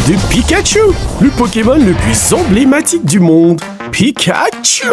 de Pikachu, le Pokémon le plus emblématique du monde. Pikachu!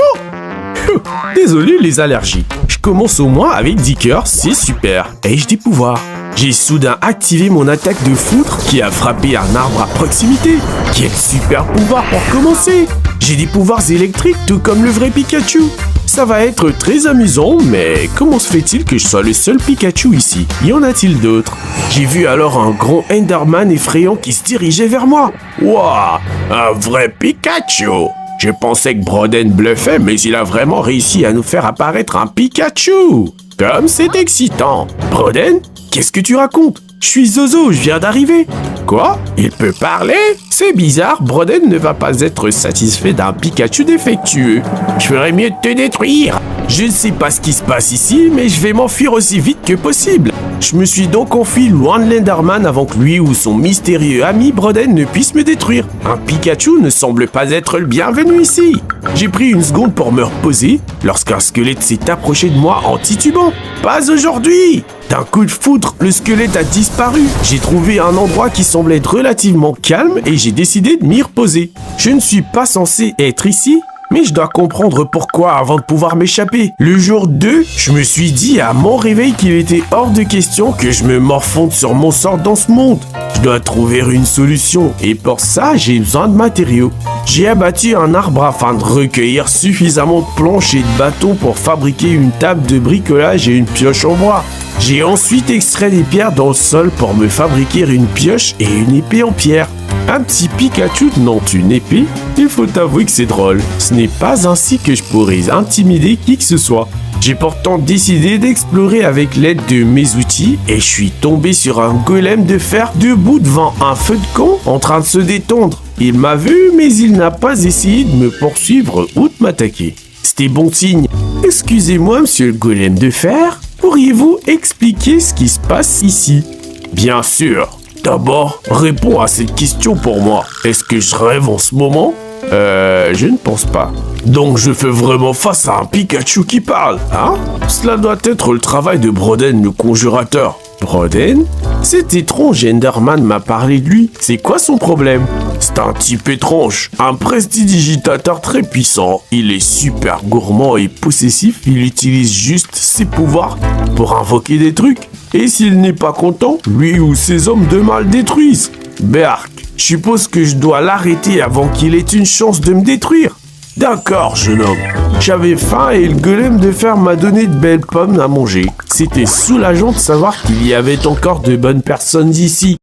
Désolé les allergies. Je commence au moins avec 10 cœurs, c'est super. Ai-je des pouvoirs? J'ai soudain activé mon attaque de foudre qui a frappé un arbre à proximité. Quel super pouvoir pour commencer! J'ai des pouvoirs électriques tout comme le vrai Pikachu. Ça va être très amusant, mais comment se fait-il que je sois le seul Pikachu ici? Y en a-t-il d'autres? J'ai vu alors un grand Enderman effrayant qui se dirigeait vers moi. Wouah! Un vrai Pikachu! Je pensais que Broden bluffait, mais il a vraiment réussi à nous faire apparaître un Pikachu! Comme c'est excitant! Broden? Qu'est-ce que tu racontes? Je suis Zozo, je viens d'arriver. Quoi? Il peut parler? C'est bizarre, Broden ne va pas être satisfait d'un Pikachu défectueux. Je ferais mieux de te détruire. Je ne sais pas ce qui se passe ici, mais je vais m'enfuir aussi vite que possible. Je me suis donc enfui loin de l'Enderman avant que lui ou son mystérieux ami Broden ne puisse me détruire. Un Pikachu ne semble pas être le bienvenu ici. J'ai pris une seconde pour me reposer lorsqu'un squelette s'est approché de moi en titubant. Pas aujourd'hui! D'un coup de foudre, le squelette a disparu. J'ai trouvé un endroit qui semblait être relativement calme et j'ai décidé de m'y reposer. Je ne suis pas censé être ici, mais je dois comprendre pourquoi avant de pouvoir m'échapper. Le jour 2, je me suis dit à mon réveil qu'il était hors de question que je me morfonde sur mon sort dans ce monde. Je dois trouver une solution et pour ça, j'ai besoin de matériaux. J'ai abattu un arbre afin de recueillir suffisamment de planches et de bâtons pour fabriquer une table de bricolage et une pioche en bois. J'ai ensuite extrait des pierres dans le sol pour me fabriquer une pioche et une épée en pierre. Un petit Pikachu tenant une épée, il faut avouer que c'est drôle. Ce n'est pas ainsi que je pourrais intimider qui que ce soit. J'ai pourtant décidé d'explorer avec l'aide de mes outils et je suis tombé sur un golem de fer debout devant un feu de camp en train de se détendre. Il m'a vu mais il n'a pas essayé de me poursuivre ou de m'attaquer. C'était bon signe. Excusez-moi monsieur le golem de fer, pourriez-vous expliquer ce qui se passe ici? Bien sûr. D'abord, réponds à cette question pour moi. Est-ce que je rêve en ce moment? Je ne pense pas. Donc je fais vraiment face à un Pikachu qui parle, hein? Cela doit être le travail de Broden, le conjurateur. Broden? C'est étrange, Enderman m'a parlé de lui. C'est quoi son problème? C'est un type étrange, un prestidigitateur très puissant. Il est super gourmand et possessif, il utilise juste ses pouvoirs pour invoquer des trucs. Et s'il n'est pas content, lui ou ses hommes de mal détruisent. Berk, je suppose que je dois l'arrêter avant qu'il ait une chance de me détruire. D'accord, jeune homme. J'avais faim et le golem de fer m'a donné de belles pommes à manger. C'était soulageant de savoir qu'il y avait encore de bonnes personnes ici.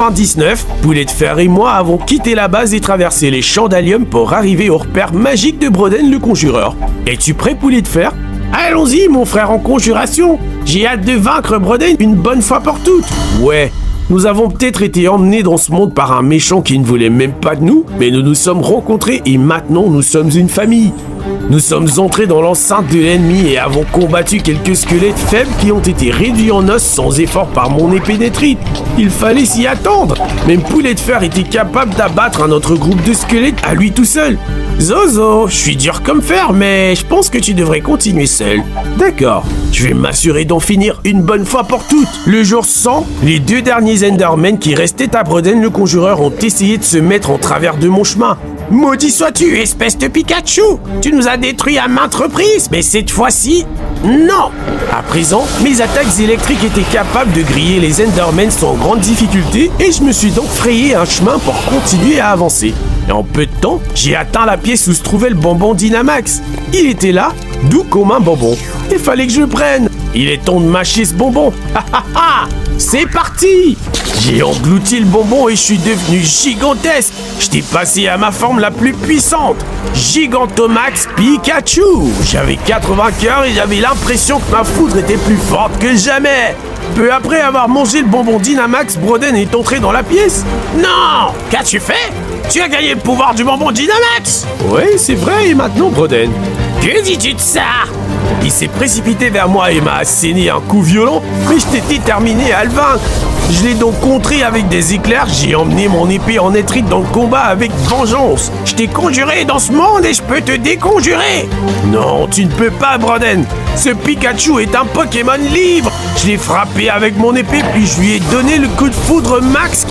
19, Poulet de fer et moi avons quitté la base et traversé les champs d'Allium pour arriver au repère magique de Broden le conjureur. Es-tu prêt, Poulet de fer? Allons-y, mon frère en conjuration. J'ai hâte de vaincre Broden une bonne fois pour toutes. Ouais, nous avons peut-être été emmenés dans ce monde par un méchant qui ne voulait même pas de nous, mais nous nous sommes rencontrés et maintenant nous sommes une famille. Nous sommes entrés dans l'enceinte de l'ennemi et avons combattu quelques squelettes faibles qui ont été réduits en os sans effort par mon épée détruite. Il fallait s'y attendre. Même Poulet de fer était capable d'abattre un autre groupe de squelettes à lui tout seul. Zozo, je suis dur comme fer, mais je pense que tu devrais continuer seul. D'accord, je vais m'assurer d'en finir une bonne fois pour toutes. Le jour 100, les deux derniers Endermen qui restaient à Broden le conjureur ont essayé de se mettre en travers de mon chemin. Maudit sois-tu, espèce de Pikachu! Tu nous as détruits à maintes reprises, mais cette fois-ci, non! À présent, mes attaques électriques étaient capables de griller les Endermen sans grande difficulté et je me suis donc frayé un chemin pour continuer à avancer. Et en peu de temps, j'ai atteint la pièce où se trouvait le bonbon Dynamax. Il était là, doux comme un bonbon. Il fallait que je le prenne. Il est temps de mâcher ce bonbon. Ha ha ha! C'est parti! J'ai englouti le bonbon et je suis devenu gigantesque. J'étais passé à ma forme la plus puissante. Gigantomax Pikachu. J'avais 80 cœurs et j'avais l'impression que ma foudre était plus forte que jamais. Peu après avoir mangé le bonbon Dynamax, Broden est entré dans la pièce. Non! Qu'as-tu fait? Tu as gagné le pouvoir du bonbon Dynamax! Oui, c'est vrai, et maintenant, Broden? Que dis-tu de ça? Il s'est précipité vers moi et m'a asséné un coup violent, mais j'étais déterminé à le vaincre. Je l'ai donc contré avec des éclairs, j'ai emmené mon épée en étrite dans le combat avec vengeance. Je t'ai conjuré dans ce monde et je peux te déconjurer. Non, tu ne peux pas, Broden. Ce Pikachu est un Pokémon libre. Je l'ai frappé avec mon épée puis je lui ai donné le coup de foudre max